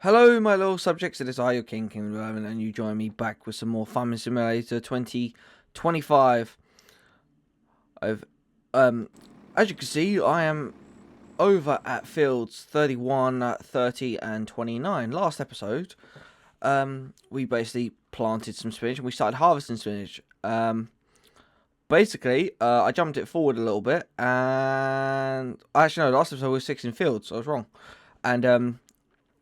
Hello, my little subjects. It is I, your King 11, and you join me back with some more Farming Simulator 2025. I've, as you can see, I am over at fields 31, 30, and 29. Last episode, we basically planted some spinach and we started harvesting spinach. Basically, I jumped it forward a little bit, and actually no, last episode was 6 in fields, so I was wrong, and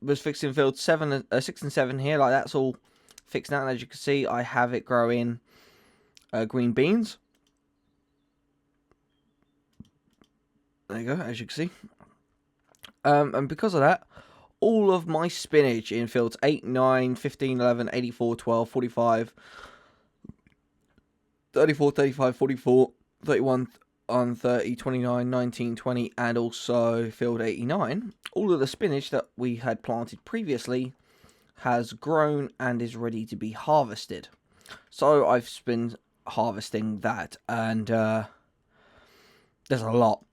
was fixing field 6 and 7 here. Like, that's all fixed now, and as you can see, I have it growing green beans. There you go, as you can see. And because of that, all of my spinach in fields 8, 9, 15, 11, 84, 12, 45, 34, 35, 44, 31, 30, 29, 19, 20, and also field 89, all of the spinach that we had planted previously has grown and is ready to be harvested. So I've been harvesting that, and there's a lot,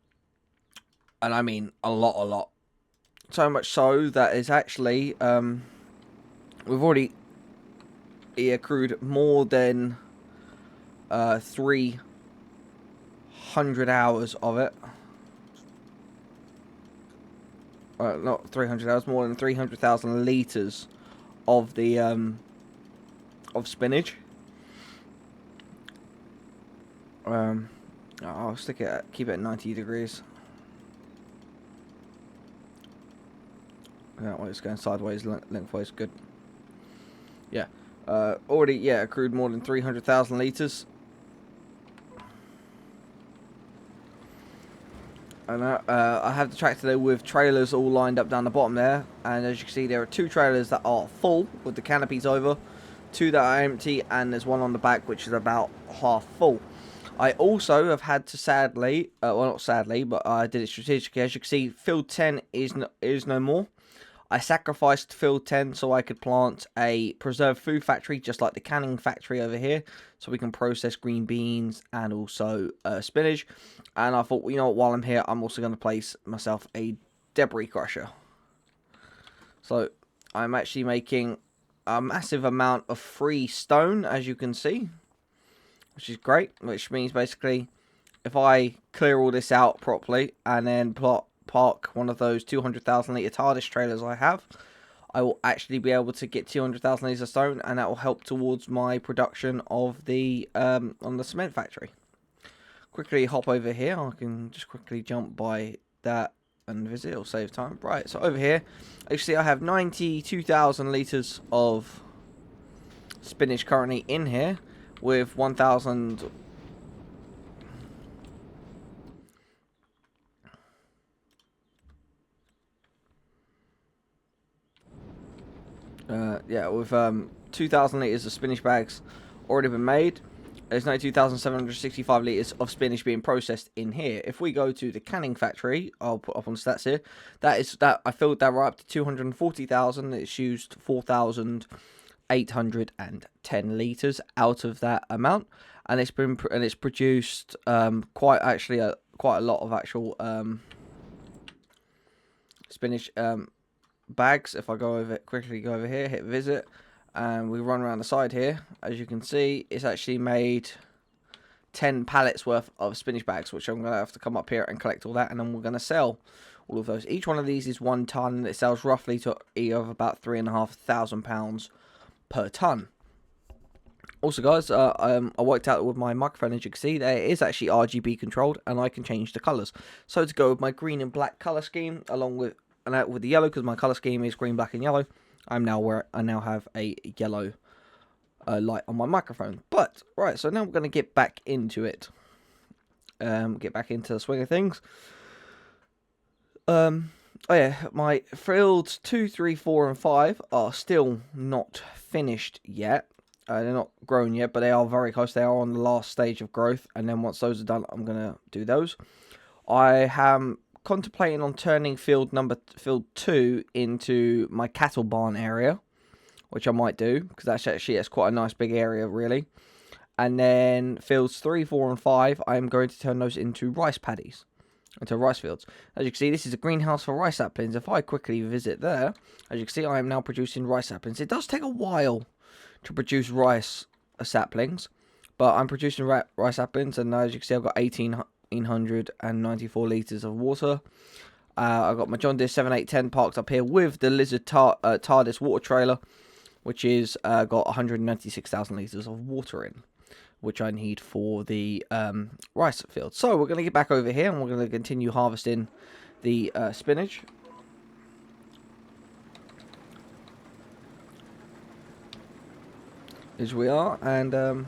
and I mean a lot. So much so that is actually we've already accrued more than 300 hours of it. Not 300 hours, more than 300,000 litres of the of spinach. I'll stick it keep it at 90 degrees. That way it's going sideways, lengthwise, good. Yeah, already accrued more than 300,000 litres. And I have the tractor there with trailers all lined up down the bottom there, and as you can see, there are 2 trailers that are full with the canopies over, 2 that are empty, and there's 1 on the back which is about half full. I also have had to sadly, well, not sadly, but I did it strategically. As you can see, field 10 is no more. I sacrificed field 10 so I could plant a preserved food factory, just like the canning factory over here, so we can process green beans and also spinach. And I thought, you know what, while I'm here, I'm also going to place myself a debris crusher. So I'm actually making a massive amount of free stone, as you can see, which is great, which means basically if I clear all this out properly and then park one of those 200,000 litre TARDIS trailers I have, I will actually be able to get 200,000 litres of stone, and that will help towards my production of the on the cement factory. Quickly hop over here. I can just quickly jump by that and visit. It'll save time. Right, so over here, actually I have 92,000 litres of spinach currently in here, with 1,000... with 2,000 litres of spinach bags already been made. There's now 2,765 litres of spinach being processed in here. If we go to the canning factory, I'll put up on stats here. That I filled that right up to 240,000. It's used 4,810 litres out of that amount, and it's produced quite a lot of actual spinach bags. If I quickly go over here, hit visit, and we run around the side here, as you can see, it's actually made 10 pallets worth of spinach bags, which I'm going to have to come up here and collect all that, and then we're going to sell all of those. Each one of these is 1 ton, and it sells roughly to of about £3,500 per ton. Also, guys, I worked out with my microphone, as you can see, there it is actually RGB controlled, and I can change the colours. So to go with my green and black colour scheme, along with the yellow, because my colour scheme is green, black, and yellow, I now have a yellow light on my microphone. But right, so now we're going to get back into it. Get back into the swing of things. Oh yeah, my fields 2, 3, 4, and 5 are still not finished yet. They're not grown yet, but they are very close. They are on the last stage of growth, and then once those are done, I'm going to do those. I am contemplating on turning field 2 into my cattle barn area, which I might do, because that's quite a nice big area, really. And then fields 3, 4, and 5, I'm going to turn those into rice paddies. into rice fields. As you can see, this is a greenhouse for rice saplings. If I quickly visit there, as you can see, I am now producing rice saplings. It does take a while to produce rice saplings, but I'm producing rice saplings, and as you can see, I've got 1,894 litres of water. I've got my John Deere 7810 parked up here with the Lizard TARDIS water trailer, which is got 196,000 litres of water in, which I need for the rice field. So we're going to get back over here, and we're going to continue harvesting the spinach. As we are, and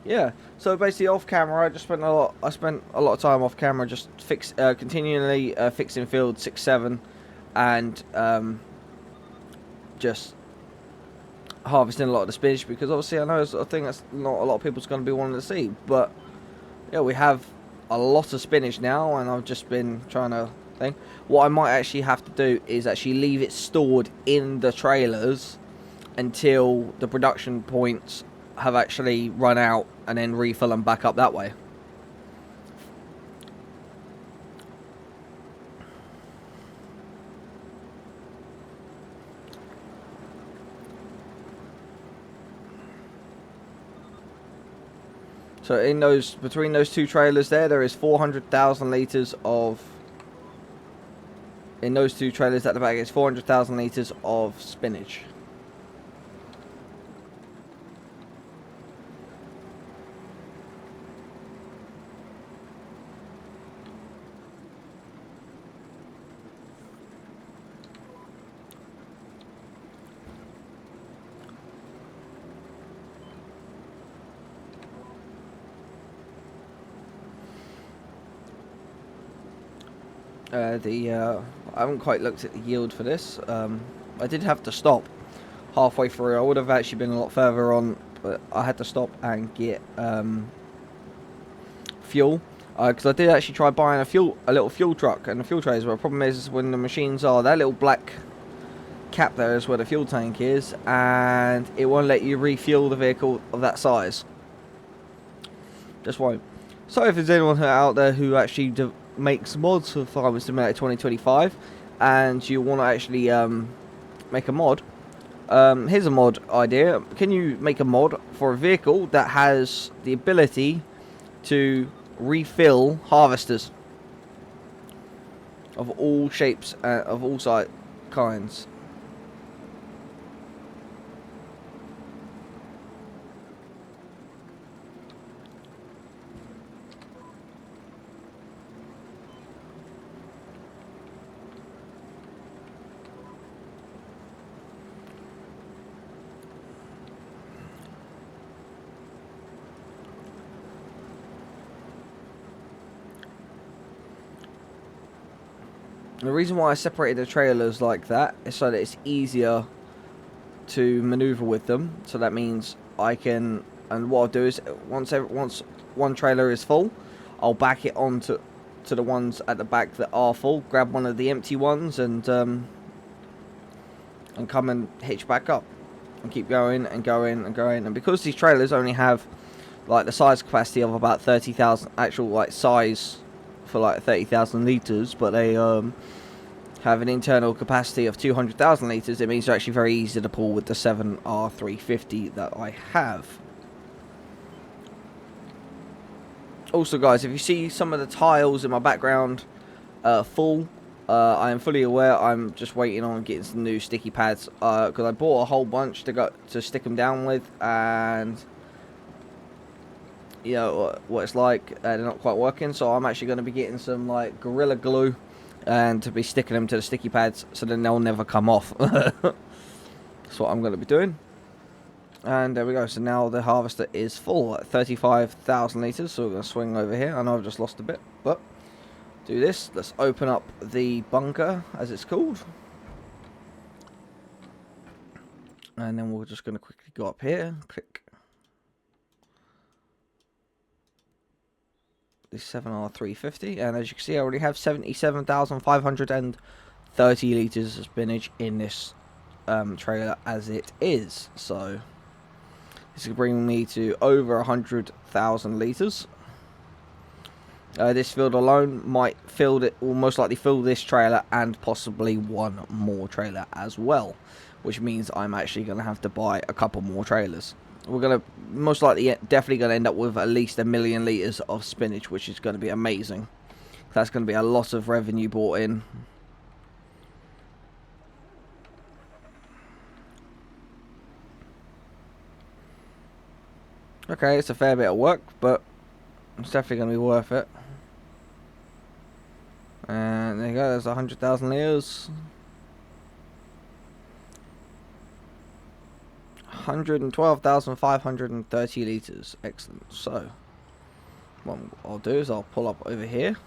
yeah. So basically, off camera, I spent a lot of time off camera, just continually fixing field 6, 7, and just harvesting a lot of the spinach, because obviously I know it's a thing that's not a lot of people's going to be wanting to see. But yeah, we have a lot of spinach now, and I've just been trying to think. What I might actually have to do is actually leave it stored in the trailers until the production points have actually run out, and then refill them back up that way. So between those two trailers there is 400,000 litres of, in those two trailers at the back, it's 400,000 litres of spinach. I haven't quite looked at the yield for this. I did have to stop halfway through. I would have actually been a lot further on, but I had to stop and get fuel, because I did actually try buying a little fuel truck and a fuel trays. But the problem is when the machines are, that little black cap there is where the fuel tank is, and it won't let you refuel the vehicle of that size. Just won't. So if there's anyone out there who actually makes mods for Farming Simulator 2025, and you want to actually make a mod, here's a mod idea. Can you make a mod for a vehicle that has the ability to refill harvesters of all shapes, of all kinds? The reason why I separated the trailers like that is so that it's easier to maneuver with them. So that means I can, and what I'll do is once one trailer is full, I'll back it onto the ones at the back that are full, grab one of the empty ones, and come and hitch back up and keep going and going and going. And because these trailers only have like the size capacity of about 30,000 actual like size for like 30,000 litres, but they have an internal capacity of 200,000 litres, it means they're actually very easy to pull with the 7R350 that I have. Also guys, if you see some of the tiles in my background full, I am fully aware. I'm just waiting on getting some new sticky pads, because I bought a whole bunch to stick them down with, and you know what it's like, they're not quite working. So I'm actually going to be getting some like Gorilla Glue and to be sticking them to the sticky pads, so then they'll never come off. That's what I'm going to be doing. And there we go. So now the harvester is full at 35,000 litres. So we're going to swing over here. I know I've just lost a bit, but do this. Let's open up the bunker, as it's called. And then we're just going to quickly go up here. Click the 7R350. And as you can see, I already have 77,530 litres of spinach in this trailer as it is. So this is bringing me to over 100,000 litres. This field alone might will most likely fill this trailer and possibly one more trailer as well, which means I'm actually going to have to buy a couple more trailers. We're going to most likely definitely going to end up with at least 1 million litres of spinach, which is going to be amazing. That's going to be a lot of revenue brought in. Okay, it's a fair bit of work, but it's definitely going to be worth it. And there you go, there's 100,000 litres. 112,530 litres. Excellent. So, what I'll do is I'll pull up over here.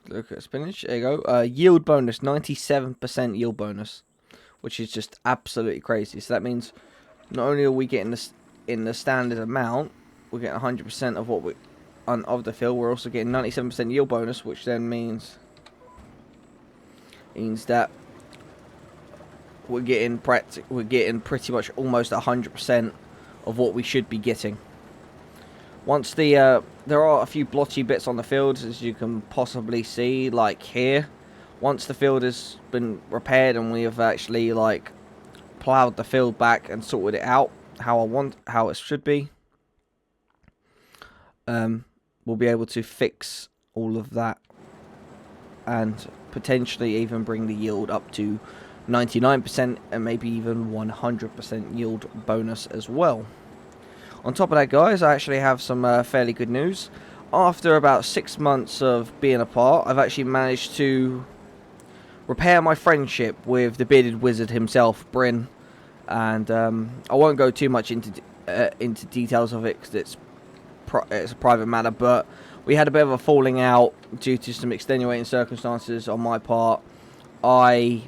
Look at spinach. There you go. Yield bonus, 97% yield bonus, which is just absolutely crazy. So that means not only are we getting this in the standard amount, we're getting 100% of what we of the fill. We're also getting 97% yield bonus, which then means that we're getting pretty much almost 100% of what we should be getting. Once there are a few blotchy bits on the field, as you can possibly see, like here. Once the field has been repaired and we have actually like ploughed the field back and sorted it out how it should be, we'll be able to fix all of that and potentially even bring the yield up to 99% and maybe even 100% yield bonus as well. On top of that, guys, I actually have some fairly good news. After about 6 months of being apart, I've actually managed to repair my friendship with the bearded wizard himself, Bryn. And I won't go too much into details of it because it's a private matter. But we had a bit of a falling out due to some extenuating circumstances on my part. I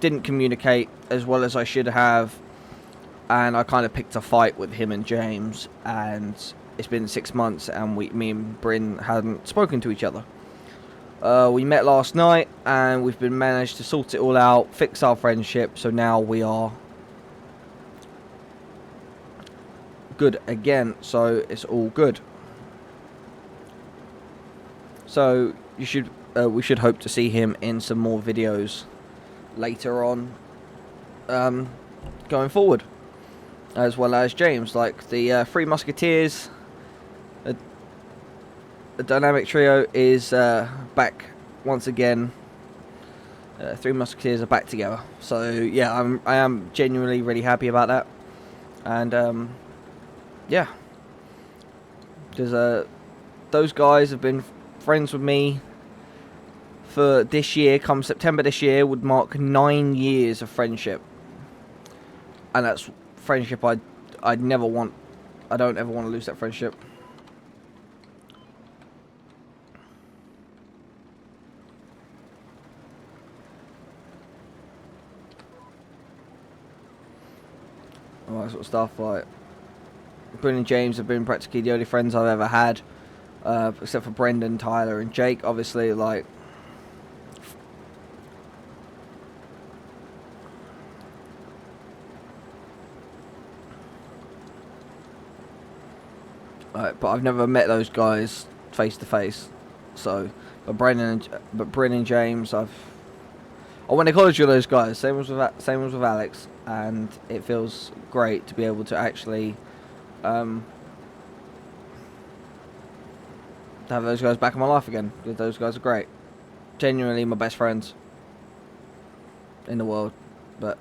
didn't communicate as well as I should have, and I kind of picked a fight with him and James, and it's been 6 months and me and Bryn hadn't spoken to each other. We met last night and we've been managed to sort it all out, fix our friendship, so now we are good again, so it's all good. So we should hope to see him in some more videos later on, going forward, as well as James, like the Three Musketeers. The dynamic trio is back once again. Three Musketeers are back together. So yeah, I am genuinely really happy about that, and yeah, because those guys have been friends with me for this year. Come September this year would mark 9 years of friendship, and that's friendship I don't ever want to lose that friendship. All that sort of stuff. Like Bryn and James have been practically the only friends I've ever had, except for Brendan, Tyler, and Jake. Obviously, like. But I've never met those guys face to face. So, but Bryn and James, I went to college with those guys. Same was with Alex, and it feels great to be able to actually have those guys back in my life again. Because those guys are great, genuinely my best friends in the world. But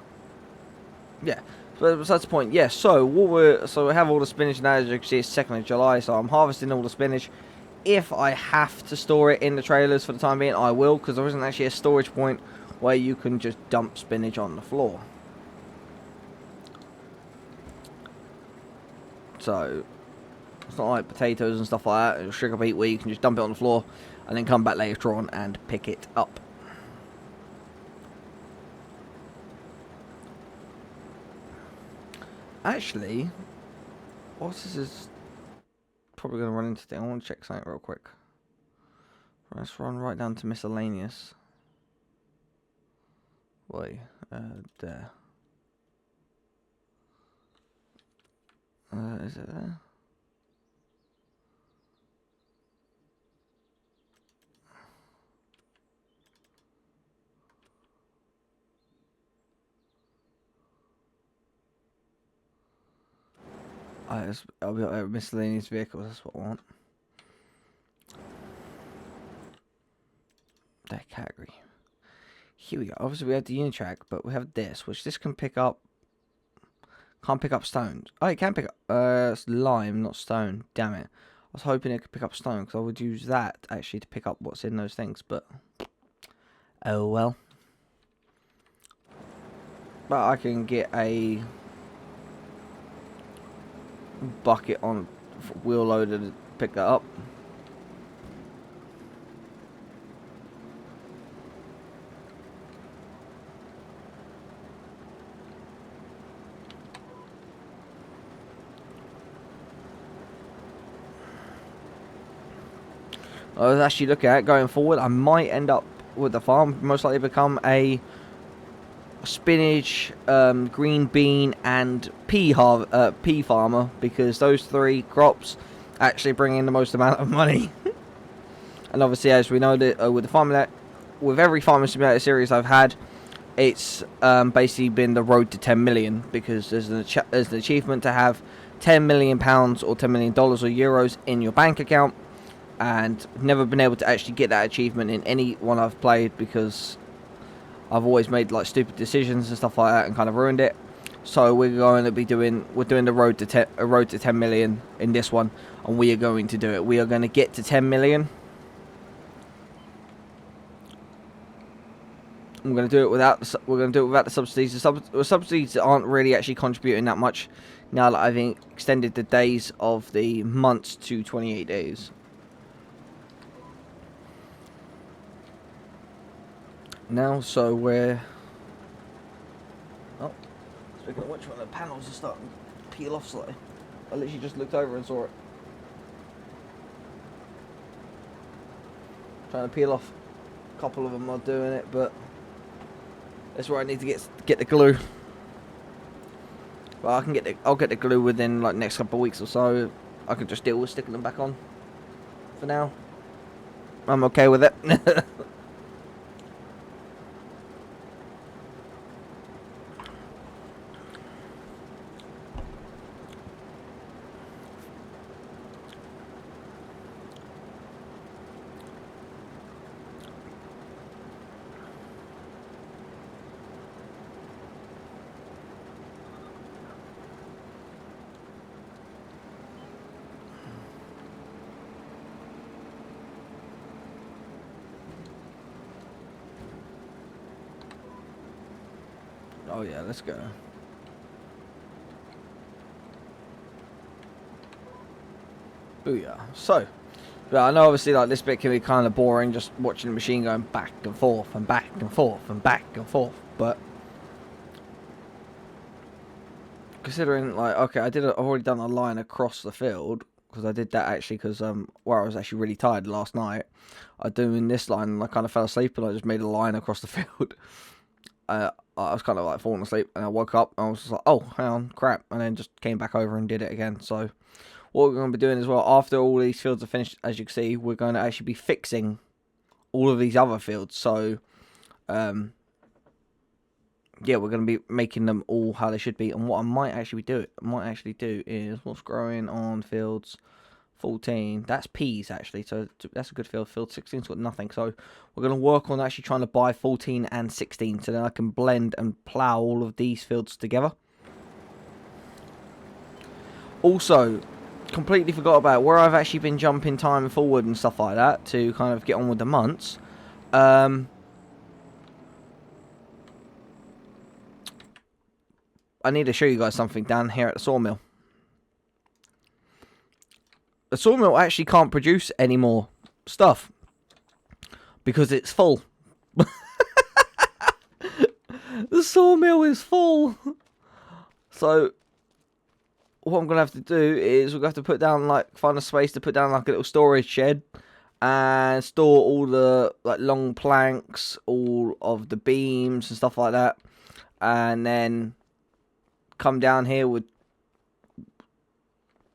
yeah. But besides the point, yeah, so we have all the spinach now. As you can see, it's 2nd of July, so I'm harvesting all the spinach. If I have to store it in the trailers for the time being, I will, because there isn't actually a storage point where you can just dump spinach on the floor. So it's not like potatoes and stuff like that, or sugar beet, where you can just dump it on the floor and then come back later on and pick it up. Actually, what this is probably going to run into. I want to check something real quick. Let's run right down to miscellaneous. Wait, there. Is it there? I'll be miscellaneous vehicles. That's what I want. That category. Here we go. Obviously, we have the Unitrack, but we have this, which this can pick up. Can't pick up stones. Oh, it can pick up. It's lime, not stone. Damn it. I was hoping it could pick up stone because I would use that actually to pick up what's in those things, but oh well. But I can get a bucket on wheel loader to pick that up. I was actually looking at going forward. I might end up with the farm, most likely become a spinach, green bean, and pea farmer, because those three crops actually bring in the most amount of money. And obviously, as we know, that with the farming, with every farming simulator series I've had, it's basically been the road to 10 million, because there's an achievement to have 10 million pounds or 10 million dollars or euros in your bank account. And never been able to actually get that achievement in any one I've played, because I've always made like stupid decisions and stuff like that and kind of ruined it. So we're going to be doing the road to 10 million in this one, and we are going to do it. We are going to get to 10 million. We're going to do it without the subsidies. The subsidies aren't really actually contributing that much now that I've extended the days of the months to 28 days. Now, so we're... Oh, speaking of which, one of the panels are starting to peel off slightly. I literally just looked over and saw it. Trying to peel off. A couple of them are doing it, but that's where I need to get the glue. Well, I'll get the glue within like next couple of weeks or so. I can just deal with sticking them back on. For now, I'm okay with it. Oh yeah, let's go. Booyah. So, I know obviously like this bit can be kind of boring, just watching the machine going back and forth and back and forth and back and forth, but considering like, okay, I've already done a line across the field, because I did that actually because where I was actually really tired last night. I doing this line and I kind of fell asleep and I just made a line across the field. I was kind of like falling asleep, and I woke up and I was just like, oh, hang on, crap, and then just came back over and did it again. So what we're going to be doing as well, after all these fields are finished, as you can see, we're going to actually be fixing all of these other fields. So yeah, we're going to be making them all how they should be. And what I might actually do is what's growing on fields 14. That's peas actually, so that's a good field. Field 16's got nothing, so we're going to work on actually trying to buy 14 and 16, so then I can blend and plough all of these fields together. Also, completely forgot about where I've actually been jumping time forward and stuff like that to kind of get on with the months. I need to show you guys something down here at the sawmill. The sawmill actually can't produce any more stuff because it's full. The sawmill is full. So what I'm gonna have to do is we're gonna have to put down, like, find a space to put down like a little storage shed, and store all the like long planks, all of the beams and stuff like that, and then come down here with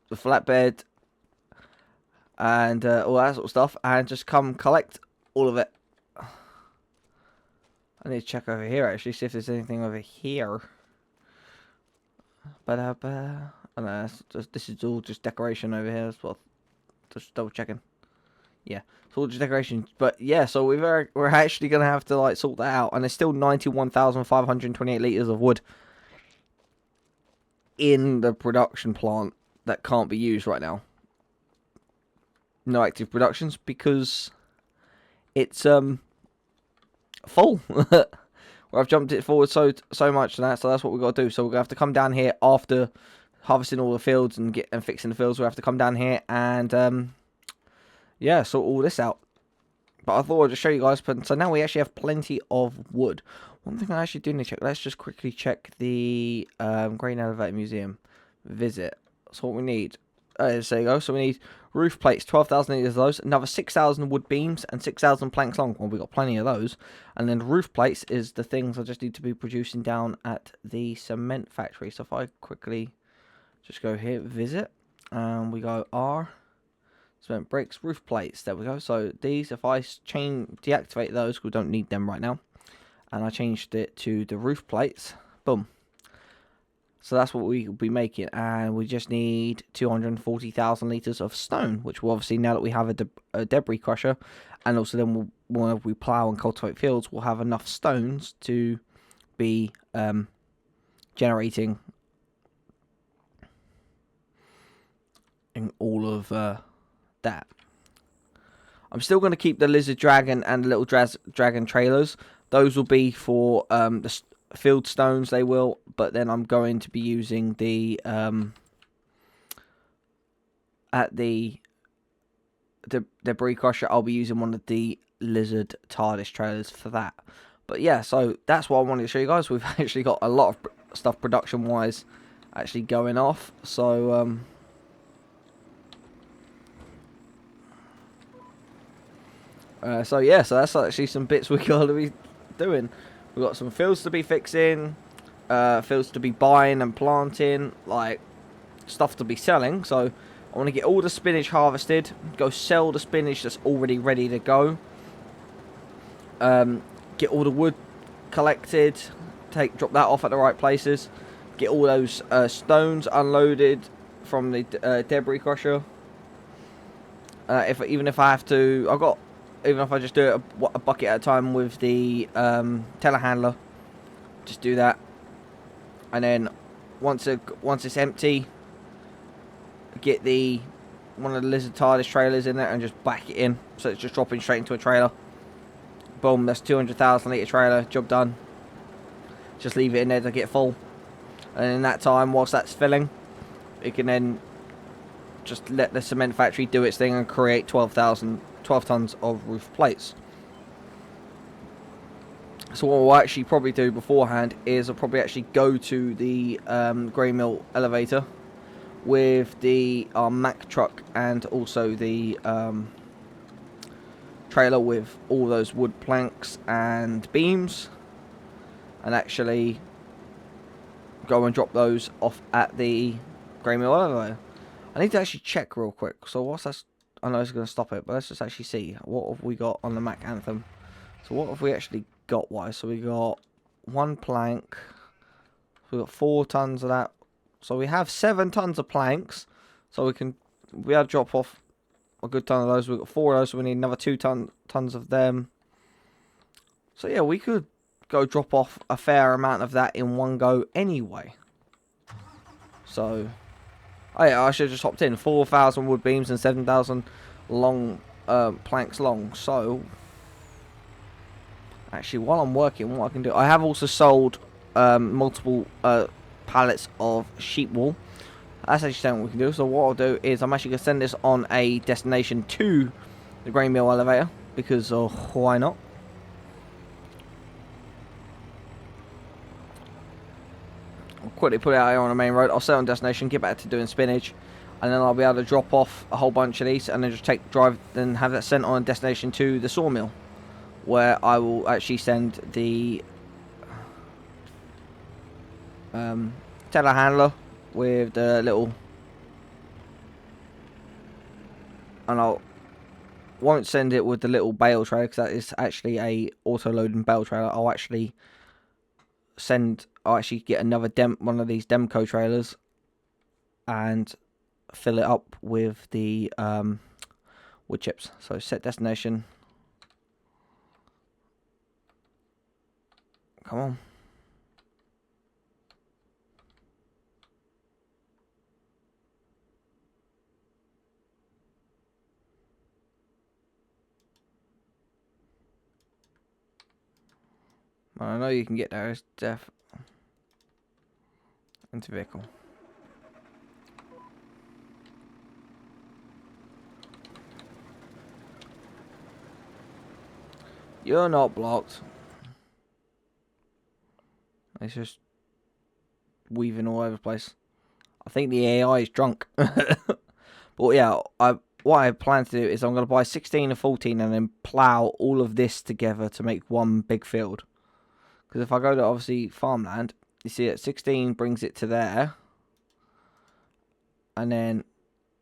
the flatbed and all that sort of stuff, and just come collect all of it. I need to check over here actually, see if there's anything over here. But I don't know, this is all just decoration over here. That's what, just double checking. Yeah, it's all just decoration. But yeah, so we're actually gonna have to like sort that out, and there's still 91,528 liters of wood in the production plant that can't be used right now. No active productions because it's full. Where I've jumped it forward so much and that, so that's what we've got to do. So we're gonna have to come down here after harvesting all the fields and fixing the fields. We have to come down here and yeah, sort all this out. But I thought I'd just show you guys. So now we actually have plenty of wood. One thing I actually do need to check. Let's just quickly check the Grain Elevator Museum visit. That's what we need. There you go. So we need roof plates, 12,000 liters of those, another 6,000 wood beams, and 6,000 planks long. Well, we got plenty of those. And then the roof plates is the things I just need to be producing down at the cement factory. So if I quickly just go here, visit, and we go R, cement bricks, roof plates. There we go. So these, if I deactivate those, because we don't need them right now, and I changed it to the roof plates, boom. So that's what we will be making, and we just need 240,000 liters of stone, which will obviously, now that we have a debris crusher, and also then when we plow and cultivate fields, we'll have enough stones to be generating in all of that. I'm still going to keep the lizard dragon and the little dragon trailers. Those will be for the field stones, they will, but then I'm going to be using the at the debris crusher, I'll be using one of the lizard TARDIS trailers for that. But yeah, so that's what I wanted to show you guys. We've actually got a lot of stuff production wise actually going off, so so yeah, so that's actually some bits we gotta be doing. We've got some fields to be fixing, fields to be buying and planting, like stuff to be selling. So I want to get all the spinach harvested, go sell the spinach that's already ready to go, get all the wood collected, drop that off at the right places, get all those stones unloaded from the debris crusher. Even if I have to, even if I just do it a bucket at a time with the telehandler, just do that, and then once it's empty, get one of the lizard TARDIS trailers in there and just back it in, so it's just dropping straight into a trailer. Boom, that's 200,000 litre trailer, job done. Just leave it in there to get full, and in that time, whilst that's filling, it can then just let the cement factory do its thing and create 12 tons of roof plates. So what we'll actually probably do beforehand is I'll probably actually go to the grain mill elevator with the Mack truck and also the trailer with all those wood planks and beams, and actually go and drop those off at the grain mill elevator. I need to actually check real quick. So what's that? I know it's going to stop it, but let's just actually see what have we got on the Mack Anthem. So what have we actually got wise? So we got one plank. We got 4 tons of that. So we have 7 tons of planks. So we have to drop off a good ton of those. We've got 4 of those, so we need another 2 tons of them. So yeah, we could go drop off a fair amount of that in one go anyway. So oh yeah, I should have just hopped in. 4,000 wood beams and 7,000 long planks long. So actually, while I'm working, what I can do, I have also sold multiple pallets of sheep wool. That's actually something we can do. So what I'll do is I'm actually going to send this on a destination to the grain mill elevator, because why not? I'll quickly put it out here on the main road. I'll set on destination, get back to doing spinach. and then I'll be able to drop off a whole bunch of these, and then just drive and have that sent on a destination to the sawmill, where I will actually send the telehandler with the little, and I won't send it with the little bale trailer because that is actually a auto loading bale trailer. I'll actually get another one of these Demco trailers and fill it up with the wood chips. So set destination. Come on. I know you can get there. It's into vehicle. You're not blocked. It's just weaving all over the place. I think the AI is drunk. But yeah, what I plan to do is I'm going to buy 16 and 14 and then plough all of this together to make one big field. Because if I go to, obviously, farmland, you see that 16 brings it to there. And then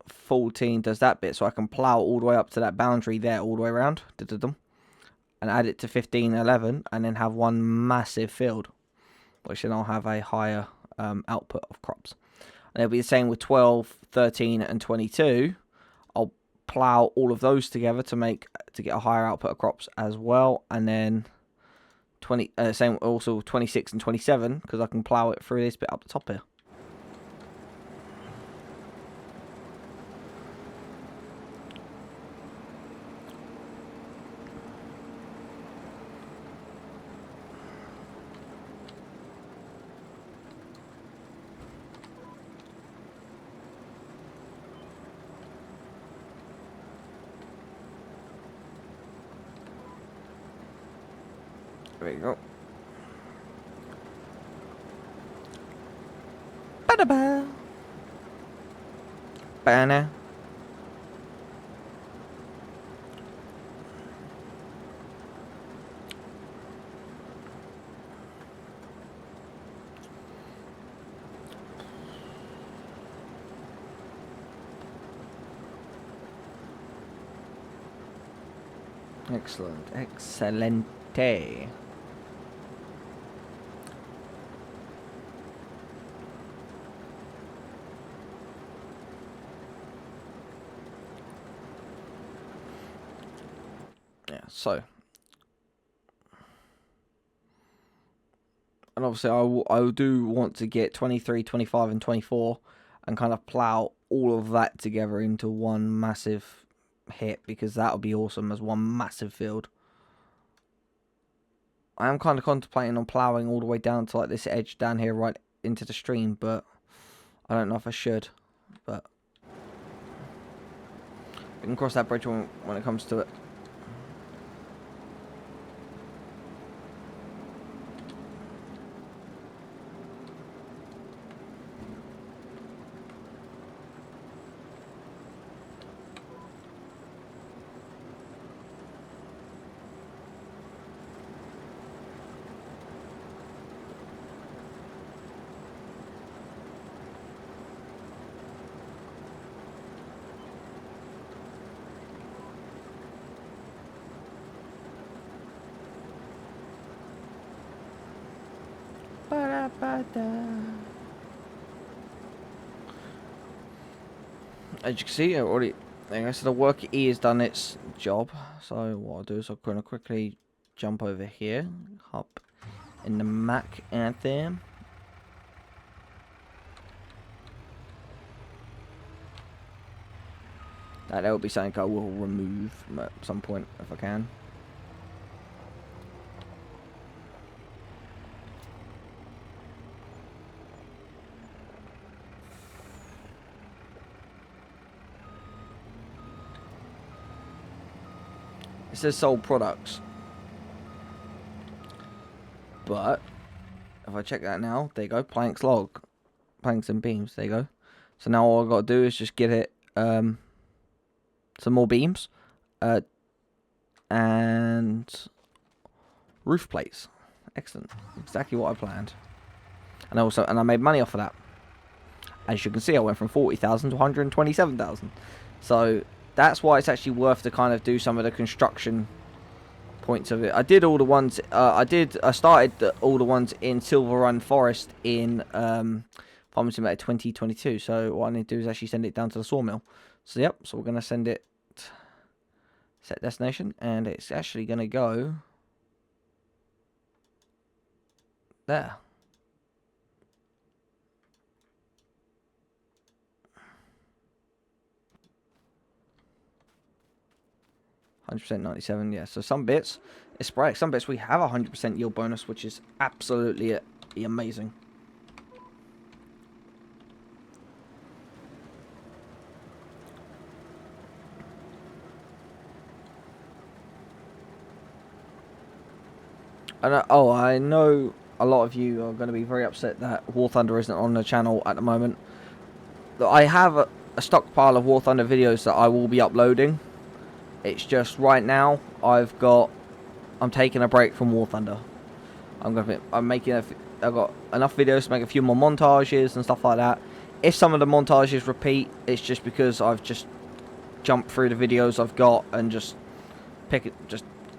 14 does that bit. So I can plough all the way up to that boundary there, all the way around. And add it to 15, 11. And then have one massive field. Which then I'll have a higher output of crops. And it'll be the same with 12, 13, and 22. I'll plough all of those together to get a higher output of crops as well. And then... same also 26 and 27 because I can plough it through this bit up the top here. There we go. Ba-da-ba. Banner. Excellent. Excelente. Yeah, so. And obviously I do want to get 23, 25 and 24 and kind of plough all of that together into one massive hit because that would be awesome as one massive field. I am kind of contemplating on ploughing all the way down to like this edge down here right into the stream, but I don't know if I should. But we can cross that bridge when it comes to it. As you can see, the work E has done its job. So what I'll do is I'm going to quickly jump over here, hop in the Mac Anthem. That will be something I will remove at some point if I can. It says sold products. But if I check that now, there you go, planks and beams, there you go. So now all I've got to do is just get it some more beams and roof plates. Excellent. Exactly what I planned. And I made money off of that. As you can see, I went from 40,000 to 127,000. So that's why it's actually worth to kind of do some of the construction points of it. I did all the ones. I started all the ones in Silver Run Forest in Farming Simulator 2022. So what I need to do is actually send it down to the sawmill. So yep. So we're gonna send it. Set destination, and it's actually gonna go there. 100% 97, yeah. So some bits, it's sporadic. Some bits we have 100% yield bonus, which is absolutely amazing. And I know a lot of you are going to be very upset that War Thunder isn't on the channel at the moment. I have a stockpile of War Thunder videos that I will be uploading. It's just right now I'm taking a break from War Thunder. I've got enough videos to make a few more montages and stuff like that. If some of the montages repeat, it's just because I've just jumped through the videos I've got and just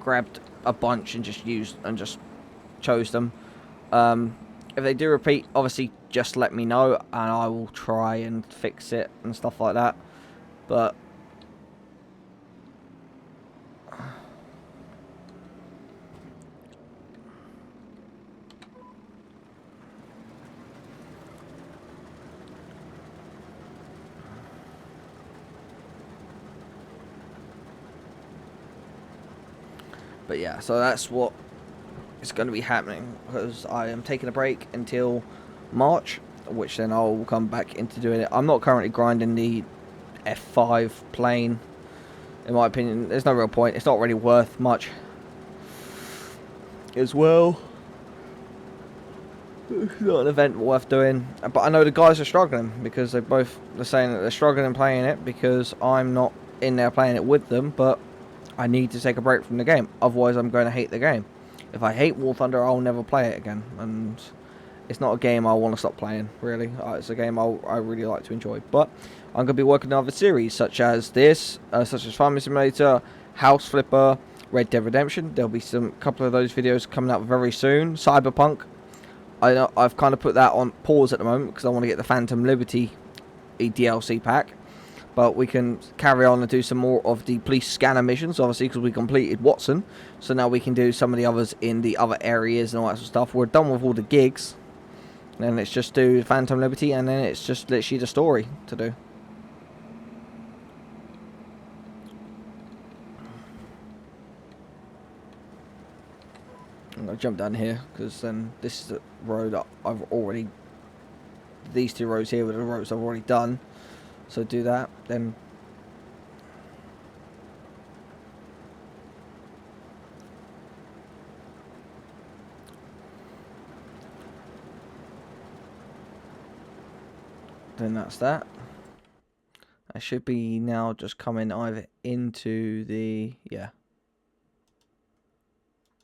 grabbed a bunch and just chose them. If they do repeat, obviously just let me know and I will try and fix it and stuff like that. But yeah, so that's what is going to be happening, because I am taking a break until March, which then I'll come back into doing it. I'm not currently grinding the F5 plane. In my opinion, there's no real point. It's not really worth much as well. It's not an event worth doing. But I know the guys are struggling, because they're saying that they're struggling playing it because I'm not in there playing it with them. But I need to take a break from the game, otherwise I'm going to hate the game. If I hate War Thunder, I'll never play it again, and it's not a game I want to stop playing, really. It's a game I really like to enjoy. But I'm going to be working on other series, such as this, such as Farming Simulator, House Flipper, Red Dead Redemption. There'll be a couple of those videos coming out very soon. Cyberpunk, I've kind of put that on pause at the moment, because I want to get the Phantom Liberty DLC pack. But we can carry on and do some more of the police scanner missions, obviously, because we completed Watson. So now we can do some of the others in the other areas and all that sort of stuff. We're done with all the gigs. And then let's just do Phantom Liberty, and then it's just literally the story to do. I'm going to jump down here, because then this is the road I've already... These two roads here were the roads I've already done. So do that, then that's that. I should be now just coming either into the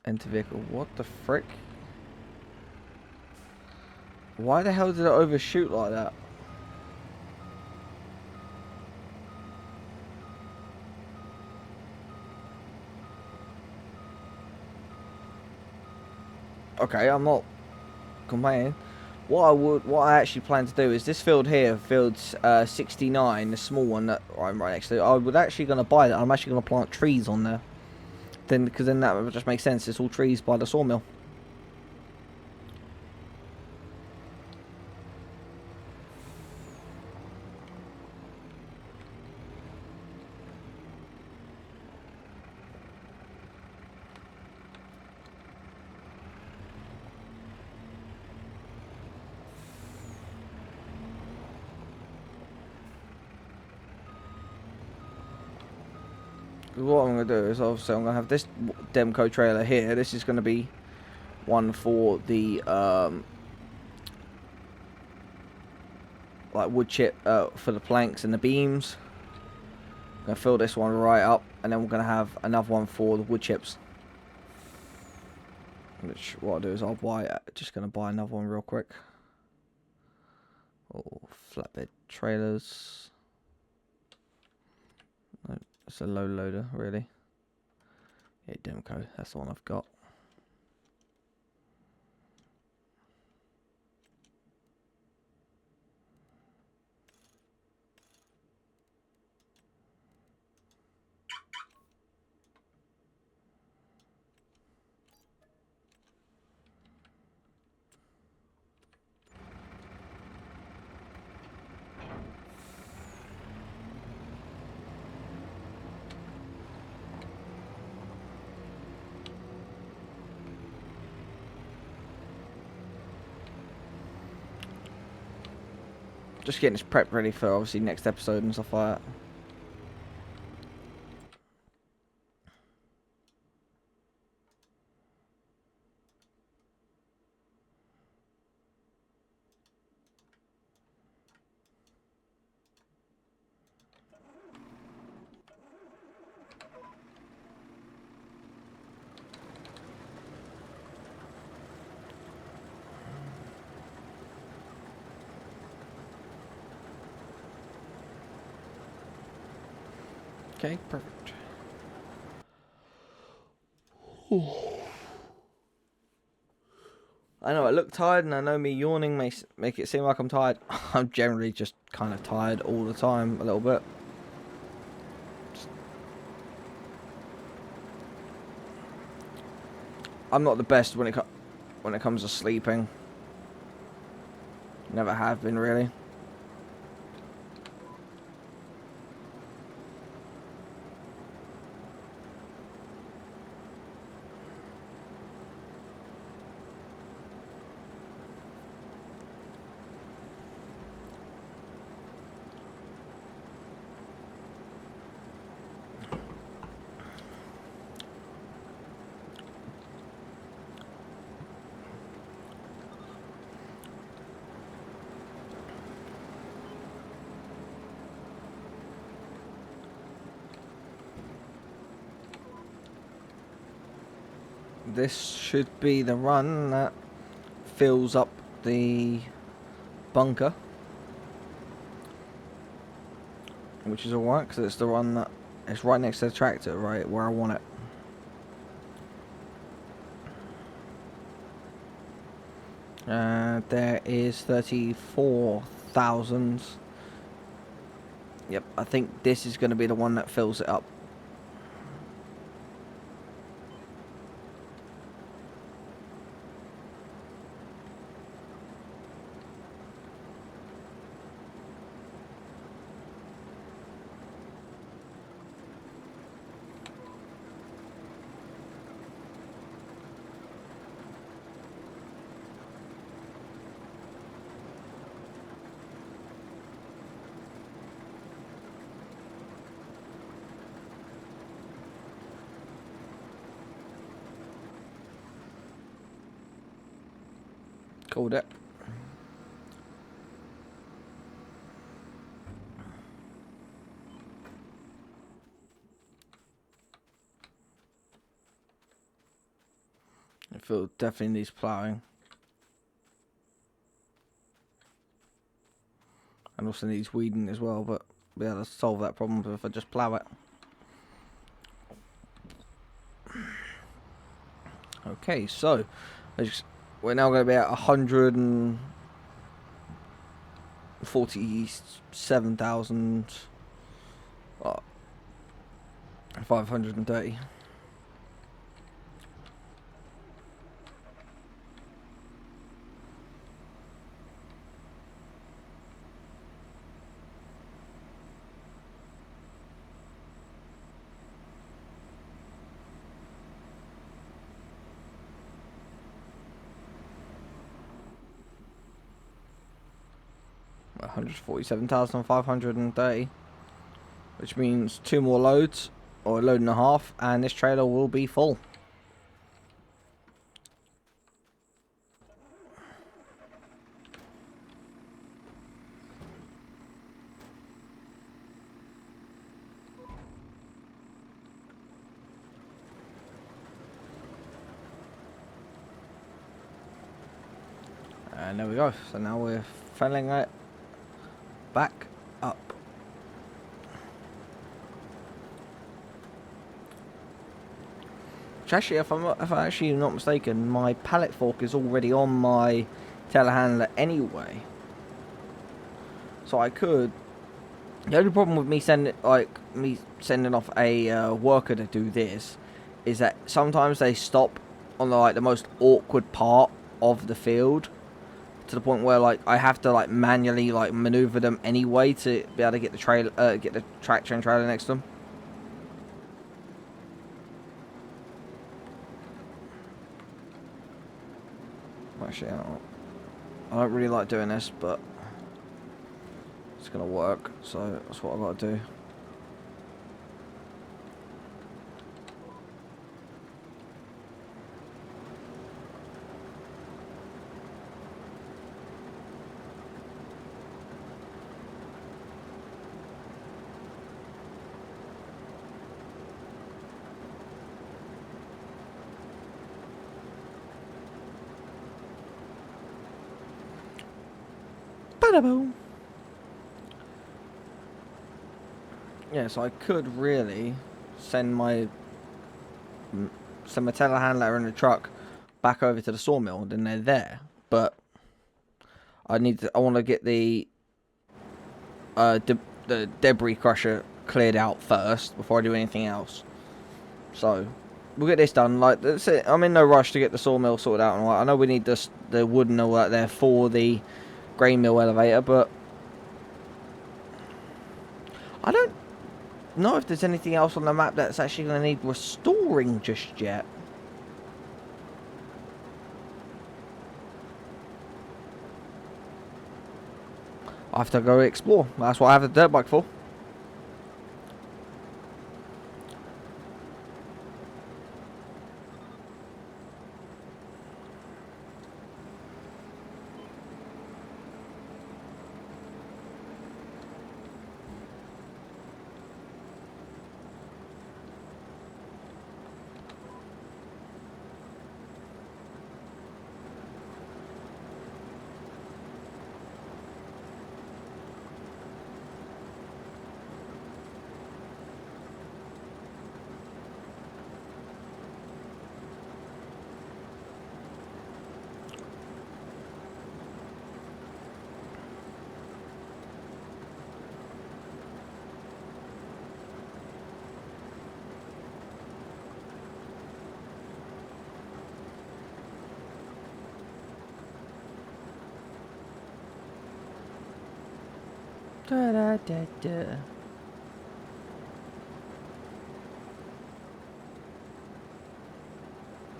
enter vehicle. What the frick? Why the hell did it overshoot like that? Okay, I'm not complaining. What I actually plan to do is this field here, field 69, the small one that I'm right next to. I would actually going to buy that. I'm actually going to plant trees on there. Because then that would just make sense. It's all trees by the sawmill. What I'm going to do is, obviously, I'm going to have this Demco trailer here. This is going to be one for the, like wood chip for the planks and the beams. I'm gonna fill this one right up, and then we're gonna have another one for the wood chips. Which what I'll do is I'll buy. Just gonna buy another one real quick. Oh, flatbed trailers. No, it's a low loader, really. Yeah, Demco. That's the one I've got. Just getting this prep ready for obviously next episode and stuff like that. Okay, perfect. I know I look tired, and I know me yawning may make it seem like I'm tired. I'm generally just kind of tired all the time, a little bit. I'm not the best when it comes to sleeping. Never have been, really. This should be the run that fills up the bunker, which is alright because it's the run that it's right next to the tractor, right where I want it. There is 34,000. Yep, I think this is going to be the one that fills it up. Called it. I feel definitely needs ploughing. And also needs weeding as well, but we'll be able to solve that problem if I just plough it. Okay, so we're now going to be at 147,530. 147,530, which means 2 more loads, or a load and a half, and this trailer will be full. And there we go. So now we're filling it back up. Which actually, if I'm actually not mistaken, my pallet fork is already on my telehandler anyway. So I could. The only problem with me sending off a worker to do this is that sometimes they stop on the most awkward part of the field, to the point where I have to manually maneuver them anyway to be able to get the tractor and trailer next to them. Actually, I don't really like doing this, but it's gonna work, so that's what I gotta do. Bada-boom. Yeah, so I could really send my telehandler and the truck back over to the sawmill, and then they're there. But I want to get the debris crusher cleared out first before I do anything else. So we'll get this done. That's it. I'm in no rush to get the sawmill sorted out. And I know we need the wood and all that there for the grain mill elevator, but I don't know if there's anything else on the map that's actually going to need restoring just yet. I have to go explore. That's what I have the dirt bike for. Da, da, da, da.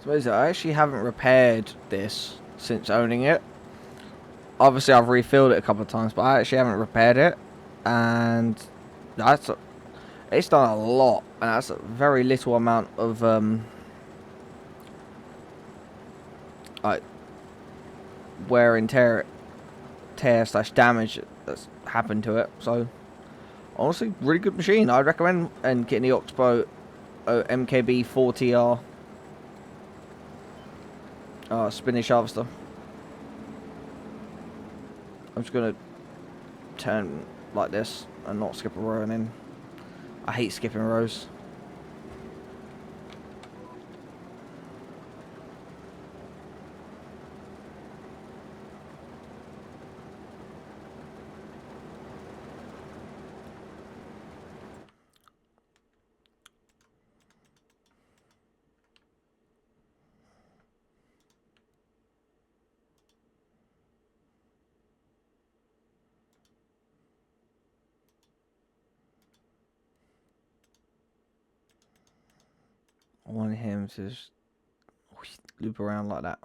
So I actually haven't repaired this since owning it. Obviously, I've refilled it a couple of times, but I actually haven't repaired it, and it's done a lot, and that's a very little amount of wear and tear / damage that's happened to it. So honestly, really good machine. I'd recommend getting the Oxbow MKB 40R spinach harvester. I'm just gonna turn like this and not skip a row, and then I hate skipping rows. I want him to just loop around like that.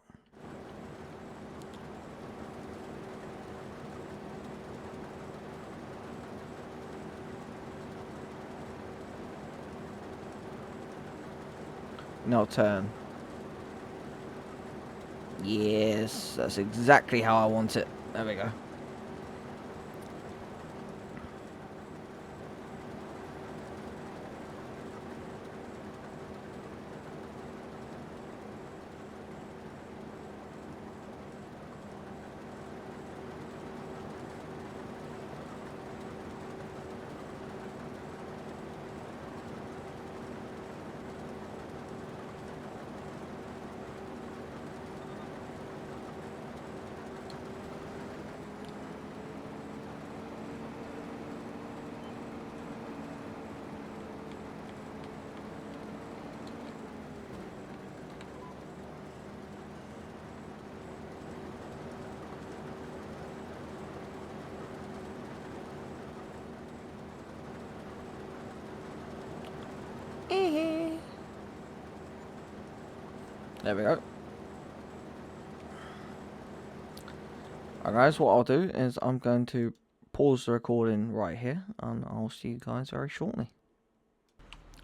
No turn. Yes, that's exactly how I want it. There we go. There we go. Alright guys, what I'll do is I'm going to pause the recording right here, and I'll see you guys very shortly.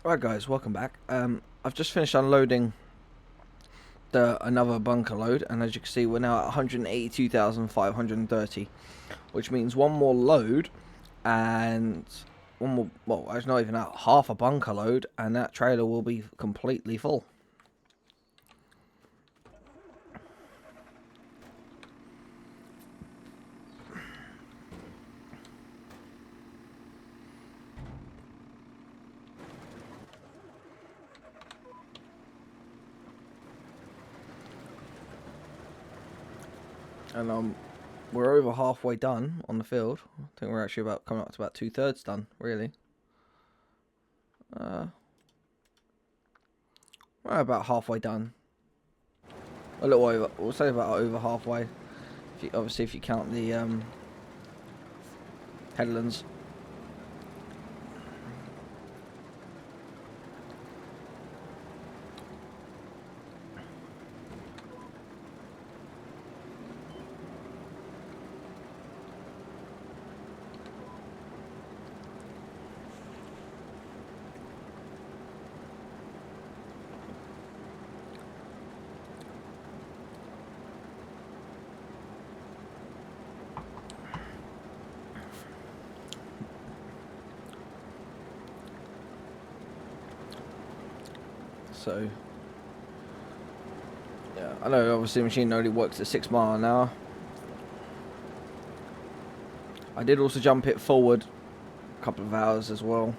Alright guys, welcome back. I've just finished unloading another bunker load, and as you can see we're now at 182,530, which means one more load and one more, well, it's not even out, half a bunker load, and that trailer will be completely full. And we're over halfway done on the field. I think we're actually coming up to about 2/3 done, really. We're about halfway done. A little over. We'll say about over halfway. Obviously, if you count the headlands. So, yeah, I know obviously the machine only works at 6 miles an hour. I did also jump it forward a couple of hours as well.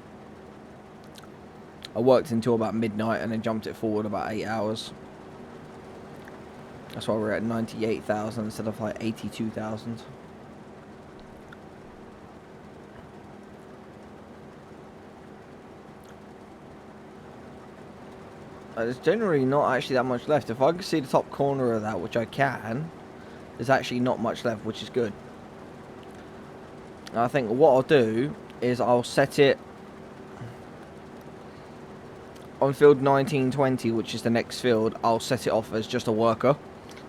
I worked until about midnight and then jumped it forward about 8 hours. That's why we're at 98,000 instead of like 82,000. There's generally not actually that much left. If I can see the top corner of that, which I can, there's actually not much left, which is good. And I think what I'll do is I'll set it on field 1920, which is the next field. I'll set it off as just a worker.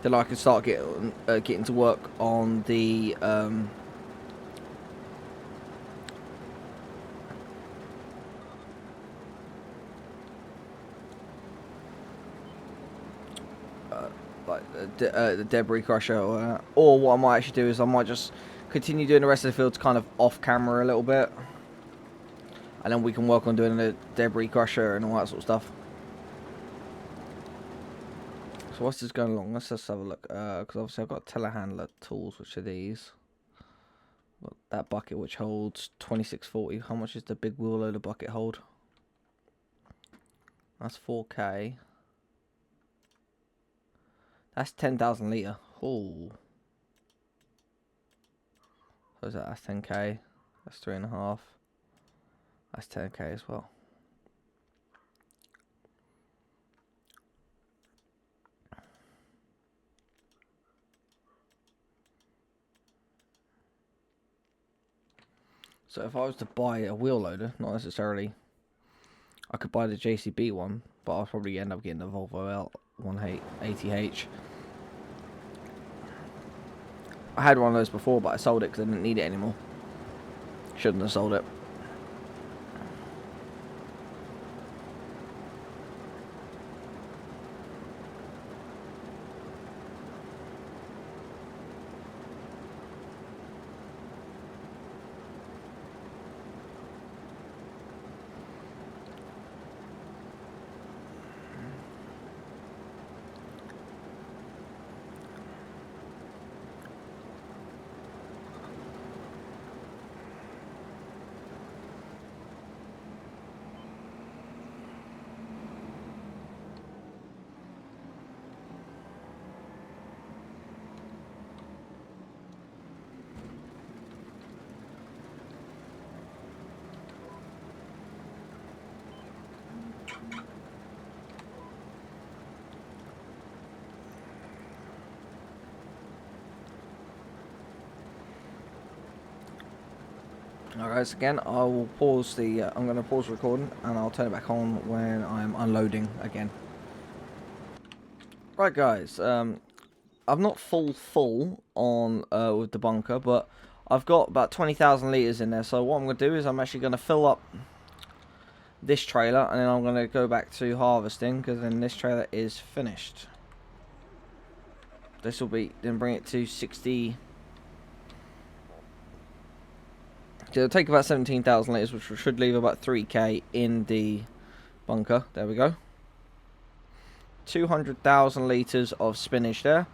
Then I can start getting to work on the the debris crusher, or what I might actually do is I might just continue doing the rest of the fields kind of off camera a little bit, and then we can work on doing the debris crusher and all that sort of stuff. So what's this going along? Let's just have a look, because obviously I've got telehandler tools, which are these. Got that bucket which holds 2640. How much is the big wheel loader bucket hold? That's 4K. That's 10,000 litre. Oh. So is that? That's 10K. That's 3.5. That's 10K as well. So if I was to buy a wheel loader, not necessarily, I could buy the JCB one, but I'll probably end up getting the Volvo L180H. I had one of those before, but I sold it because I didn't need it anymore. Shouldn't have sold it. Alright, so again, I will pause the, I'm going to pause recording and I'll turn it back on when I'm unloading again. Right guys, I'm not full on with the bunker, but I've got about 20,000 litres in there, so what I'm going to do is I'm actually going to fill up this trailer and then I'm going to go back to harvesting, because then this trailer is finished. This will be, then bring it to 60. So it'll take about 17,000 litres, which should leave about 3k in the bunker. There we go. 200,000 litres of spinach there.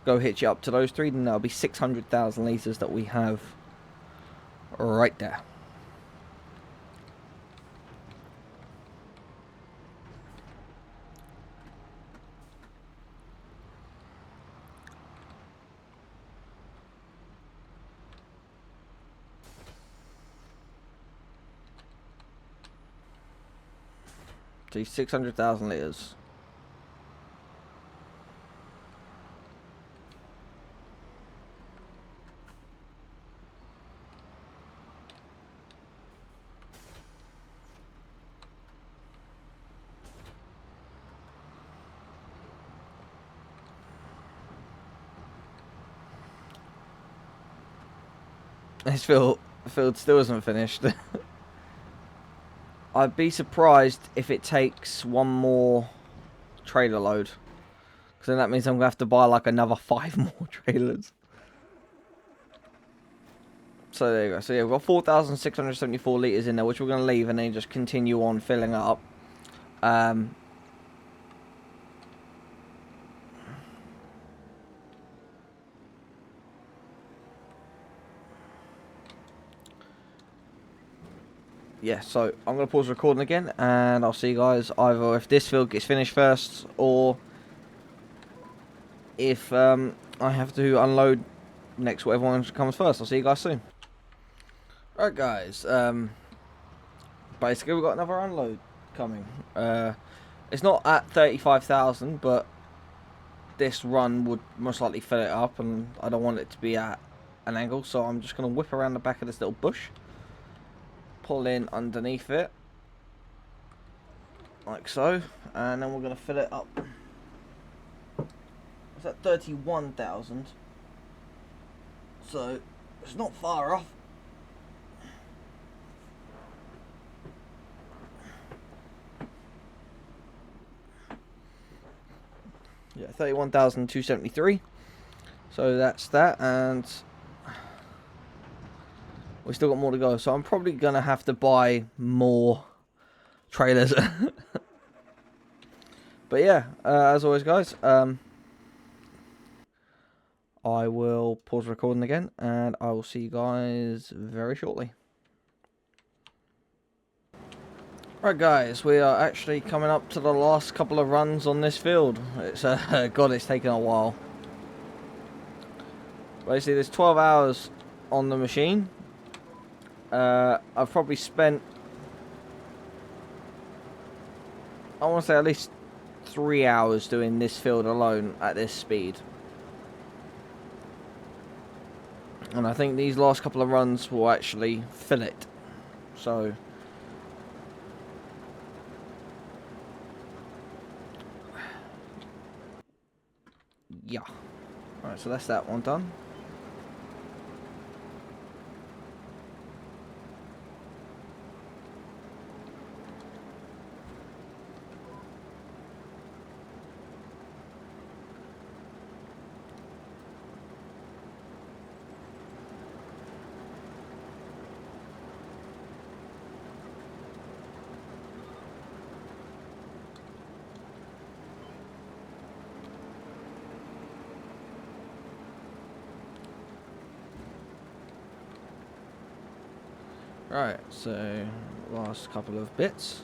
Go hitch it up to those three, then that'll be 600,000 litres that we have right there. See, 600,000 litres. This field still isn't finished. I'd be surprised if it takes one more trailer load, because then that means I'm going to have to buy like another 5 more trailers. So there you go. So yeah, we've got 4,674 litres in there, which we're going to leave and then just continue on filling up. Yeah, so I'm going to pause recording again, and I'll see you guys either if this field gets finished first, or if I have to unload next, whatever one comes first. I'll see you guys soon. Right guys, basically we've got another unload coming. It's not at 35,000, but this run would most likely fill it up, and I don't want it to be at an angle, so I'm just going to whip around the back of this little bush, pull in underneath it like so, and then we're going to fill it up. It's at 31,000, so it's not far off. Yeah, 31,273. So that's that, and we still got more to go. So I'm probably gonna have to buy more trailers. But yeah, as always, guys, I will pause recording again, and I will see you guys very shortly. Right guys, we are actually coming up to the last couple of runs on this field. It's God, it's taken a while. Basically, there's 12 hours on the machine. I've probably spent, I want to say, at least 3 hours doing this field alone at this speed. And I think these last couple of runs will actually fill it. So yeah. Alright, so that's that one done. Right, so last couple of bits.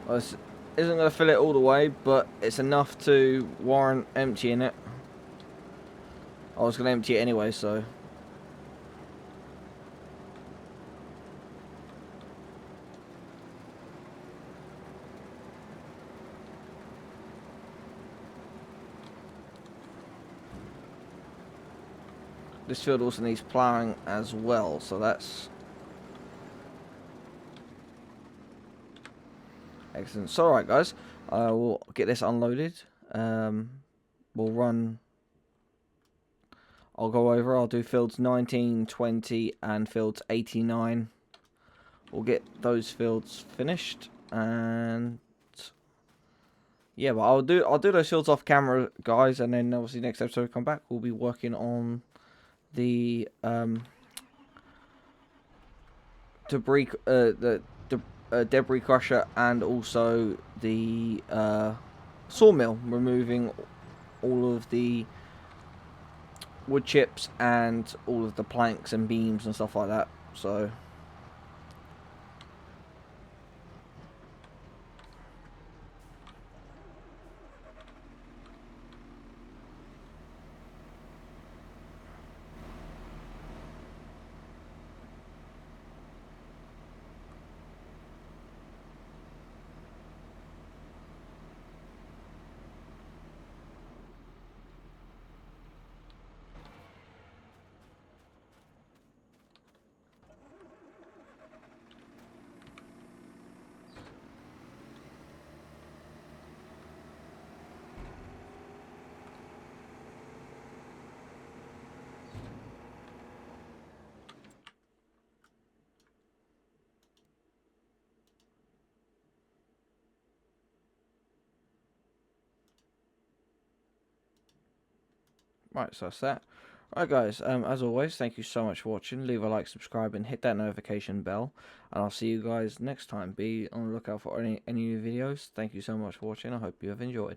Well, this isn't going to fill it all the way, but it's enough to warrant emptying it. I was going to empty it anyway, so. This field also needs ploughing as well, so that's excellent. So, alright guys, we'll get this unloaded. We'll run... I'll go over, I'll do fields 19, 20 and fields 89. We'll get those fields finished, and yeah, but I'll do those fields off camera, guys, and then obviously next episode we come back, we'll be working on the debris debris crusher, and also the sawmill, removing all of the wood chips and all of the planks and beams and stuff like that. So right, so that's that. Alright guys, as always, thank you so much for watching. Leave a like, subscribe, and hit that notification bell. And I'll see you guys next time. Be on the lookout for any new videos. Thank you so much for watching. I hope you have enjoyed.